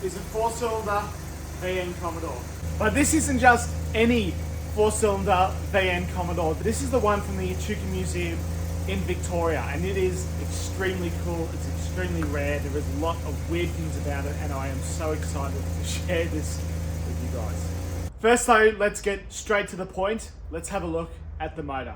is a 4-cylinder VN Commodore. But this isn't just any 4-cylinder VN Commodore. This is the one from the Echuca Museum in Victoria, and it is extremely cool. It's extremely rare. There is a lot of weird things about it, and I am so excited to share this with you guys. First though, let's get straight to the point. Let's have a look at the motor.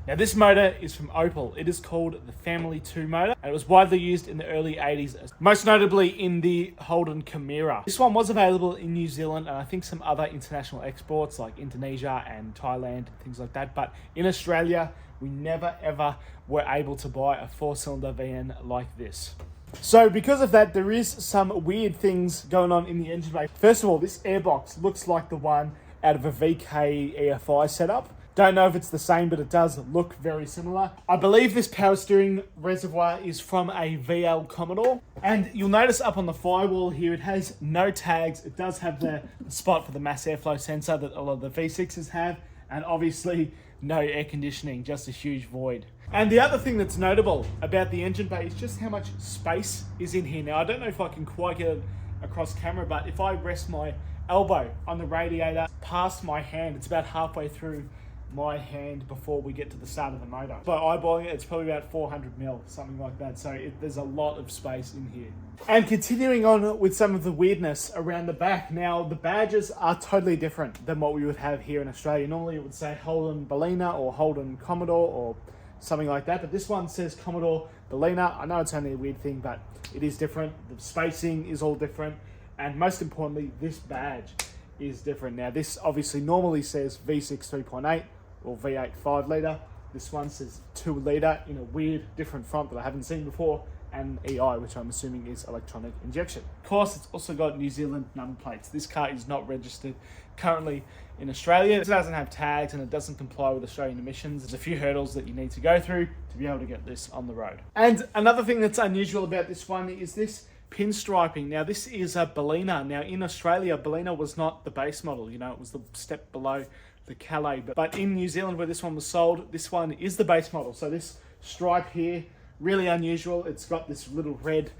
Now this motor is from Opel. It is called the Family 2 motor, and it was widely used in the early 80s, most notably in the Holden Chimera. This one was available in New Zealand and I think some other international exports like Indonesia and Thailand, things like that. But in Australia, we never ever were able to buy a 4-cylinder VN like this. So because of that, there is some weird things going on in the engine bay. First of all, this airbox looks like the one out of a VK EFI setup. Don't know if it's the same, but it does look very similar. I believe this power steering reservoir is from a VN Commodore. And you'll notice up on the firewall here, it has no tags. It does have the spot for the mass airflow sensor that a lot of the V6s have. And obviously no air conditioning, just a huge void. And the other thing that's notable about the engine bay is just how much space is in here. Now, I don't know if I can quite get it across camera, but if I rest my elbow on the radiator past my hand, it's about halfway through my hand before we get to the start of the motor. By eyeballing it, it's probably about 400 mil, something like that. So there's a lot of space in here. And continuing on with some of the weirdness around the back. Now, the badges are totally different than what we would have here in Australia. Normally it would say Holden Ballina or Holden Commodore or something like that. But this one says Commodore Ballina. I know it's only a weird thing, but it is different. The spacing is all different. And most importantly, this badge is different. Now, this obviously normally says V6 3.8 or V8 5 litre. This one says 2 litre in a weird different font that I haven't seen before, and EI, which I'm assuming is electronic injection. Of course, it's also got New Zealand number plates. This car is not registered currently in Australia. It doesn't have tags and it doesn't comply with Australian emissions. There's a few hurdles that you need to go through to be able to get this on the road. And another thing that's unusual about this one is this pinstriping. Now, this is a Ballina. Now, in Australia, Ballina was not the base model. You know, it was the step below the Calais. But in New Zealand, where this one was sold, this one is the base model. So this stripe here, really unusual. It's got this little red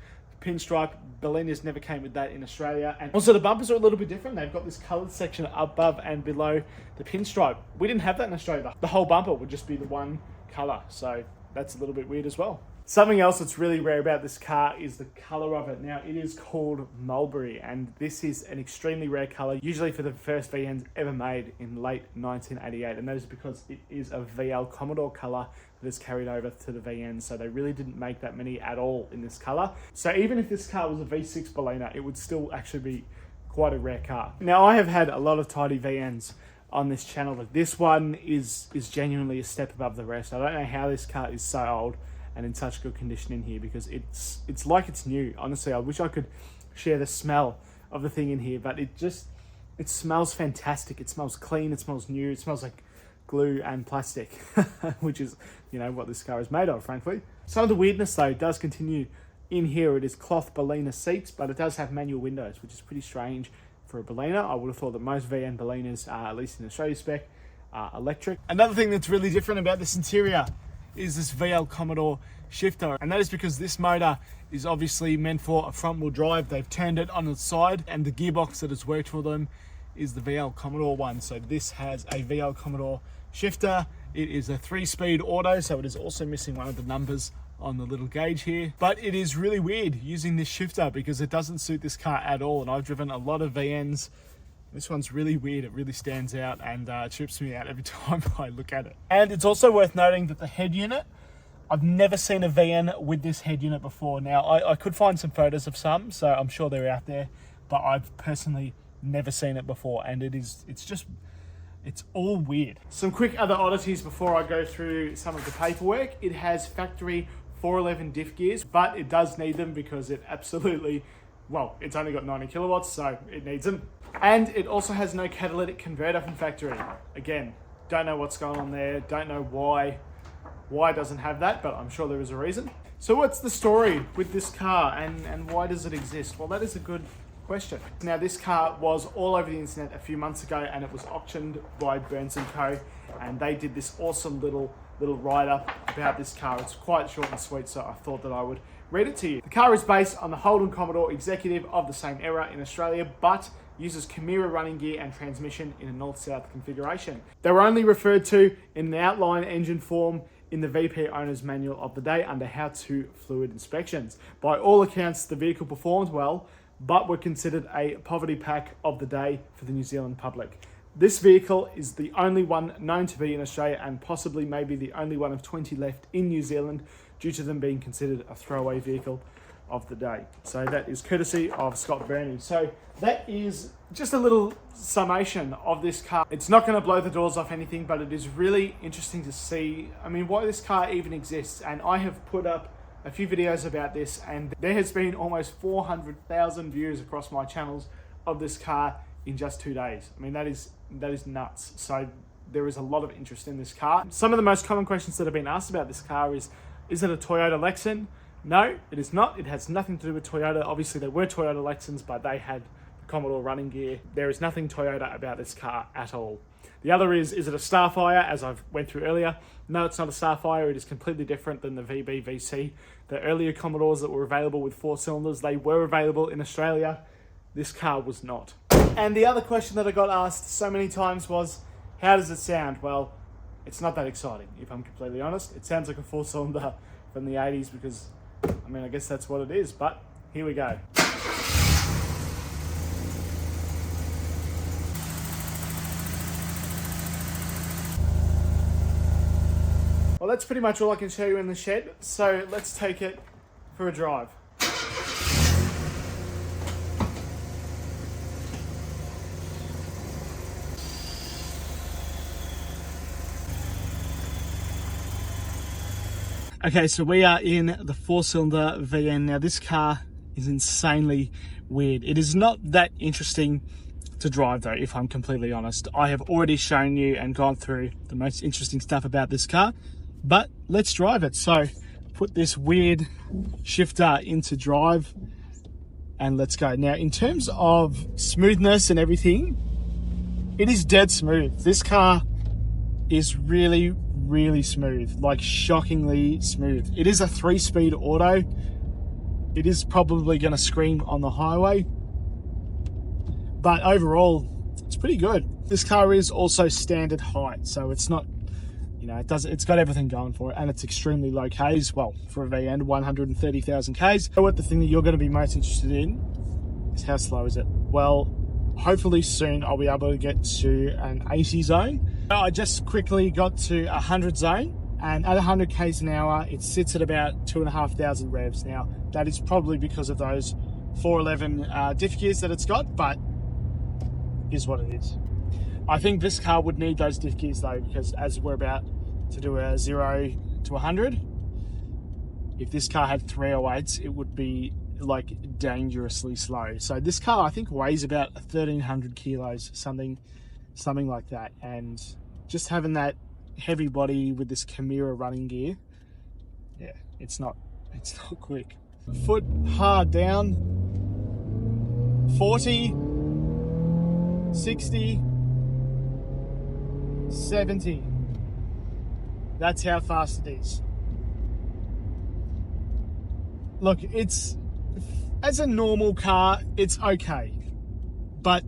pinstripe. Ballinas never came with that in Australia. And also the bumpers are a little bit different. They've got this coloured section above and below the pinstripe. We didn't have that in Australia. The whole bumper would just be the one colour. So that's a little bit weird as well. Something else that's really rare about this car is the colour of it. Now, it is called Mulberry, and this is an extremely rare colour, usually for the first VNs ever made in late 1988, and that is because it is a VN Commodore colour that is carried over to the VN, so they really didn't make that many at all in this colour. So even if this car was a V6 Ballina, it would still actually be quite a rare car. Now, I have had a lot of tidy VNs on this channel, but this one is genuinely a step above the rest. I don't know how this car is so old and in such good condition in here, because it's like it's new. Honestly, I wish I could share the smell of the thing in here, but it smells fantastic. It smells clean, it smells new, it smells like glue and plastic, which is, you know, what this car is made of, frankly. Some of the weirdness though does continue in here. It is cloth Ballina seats, but it does have manual windows, which is pretty strange for a Ballina. I would have thought that most VN Ballinas, at least in Australia spec, are electric. Another thing that's really different about this interior is this VN Commodore shifter, and that is because this motor is obviously meant for a front wheel drive. They've turned it on its side, and the gearbox that has worked for them is the VN Commodore one. So this has a VN Commodore shifter. It is a 3-speed auto, so it is also missing one of the numbers on the little gauge here. But it is really weird using this shifter because it doesn't suit this car at all, and I've driven a lot of VNs. This one's really weird. It really stands out and trips me out every time I look at it. And it's also worth noting that the head unit, I've never seen a VN with this head unit before. Now, I could find some photos of some, so I'm sure they're out there, but I've personally never seen it before, and it's all weird. Some quick other oddities before I go through some of the paperwork. It has factory 411 diff gears, but it does need them because it absolutely, well, it's only got 90 kilowatts, so it needs them. And it also has no catalytic converter from factory. Again, don't know what's going on there, don't know why it doesn't have that, but I'm sure there is a reason. So what's the story with this car and why does it exist? Well, that is a good question. Now, this car was all over the internet a few months ago, and it was auctioned by Burns & Co, and they did this awesome little write-up about this car. It's quite short and sweet, so I thought that I would read it to you. The car is based on the Holden Commodore Executive of the same era in Australia, but uses Chimera running gear and transmission in a north-south configuration. They were only referred to in the outline engine form in the VP owner's manual of the day under how-to fluid inspections. By all accounts, the vehicle performed well, but were considered a poverty pack of the day for the New Zealand public. This vehicle is the only one known to be in Australia and possibly maybe the only one of 20 left in New Zealand due to them being considered a throwaway vehicle of the day. So that is courtesy of Scott Burney. So that is just a little summation of this car. It's not going to blow the doors off anything, but it is really interesting to see, why this car even exists. And I have put up a few videos about this, and there has been almost 400,000 views across my channels of this car in just 2 days. That is nuts. So there is a lot of interest in this car. Some of the most common questions that have been asked about this car is it a Toyota Lexan? No, it is not. It has nothing to do with Toyota. Obviously, there were Toyota Lexans, but they had the Commodore running gear. There is nothing Toyota about this car at all. The other is it a Starfire, as I've went through earlier? No, it's not a Starfire. It is completely different than the VB VC. The earlier Commodores that were available with 4 cylinders, they were available in Australia. This car was not. And the other question that I got asked so many times was, how does it sound? Well, it's not that exciting, if I'm completely honest. It sounds like a 4-cylinder from the 80s because, I guess that's what it is, but here we go. Well, that's pretty much all I can show you in the shed, so let's take it for a drive. Okay, so we are in the 4-cylinder VN. Now, this car is insanely weird. It is not that interesting to drive though, if I'm completely honest. I have already shown you and gone through the most interesting stuff about this car, but let's drive it. So put this weird shifter into drive and let's go. Now, in terms of smoothness and everything, it is dead smooth. This car is really smooth, like shockingly smooth. It is a 3-speed auto. It is probably going to scream on the highway, but overall it's pretty good. This car is also standard height, so it's not, it's got everything going for it, and it's extremely low Ks. Well, for a VN, 130,000 Ks. So what the thing that you're going to be most interested in is how slow is it? Well, hopefully soon I'll be able to get to an 80 zone. I just quickly got to 100 zone, and at 100 k's an hour, it sits at about 2,500 revs. Now, that is probably because of those 411 diff gears that it's got, but is what it is. I think this car would need those diff gears though, because as we're about to do a 0 to 100, if this car had 308s, it would be like dangerously slow. So this car, I think, weighs about 1,300 kilos, something like that, and just having that heavy body with this Chimera running gear, yeah, it's not quick. Foot hard down, 40, 60, 70. That's how fast it is. Look, it's, as a normal car, it's okay, but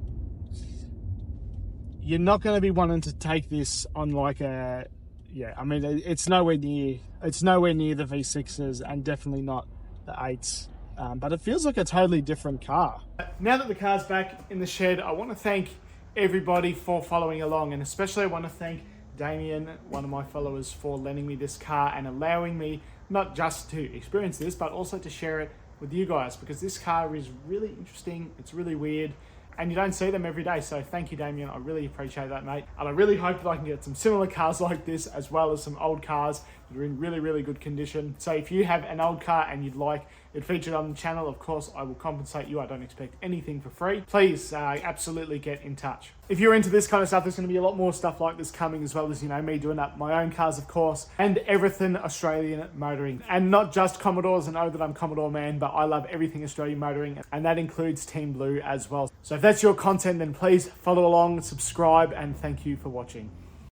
you're not going to be wanting to take this on like a, it's nowhere near the V6s and definitely not the 8s, but it feels like a totally different car. Now that the car's back in the shed, I want to thank everybody for following along, and especially I want to thank Damien, one of my followers, for lending me this car and allowing me not just to experience this, but also to share it with you guys, because this car is really interesting, it's really weird, and you don't see them every day. So thank you, Damien. I really appreciate that, mate. And I really hope that I can get some similar cars like this, as well as some old cars that are in really good condition. So if you have an old car and you'd like it featured on the channel, of course, I will compensate you. I don't expect anything for free. Please absolutely get in touch. If you're into this kind of stuff, there's going to be a lot more stuff like this coming, as well as, me doing up my own cars, of course, and everything Australian motoring. And not just Commodores. I know that I'm Commodore man, but I love everything Australian motoring, and that includes Team Blue as well. So if that's your content, then please follow along, subscribe, and thank you for watching.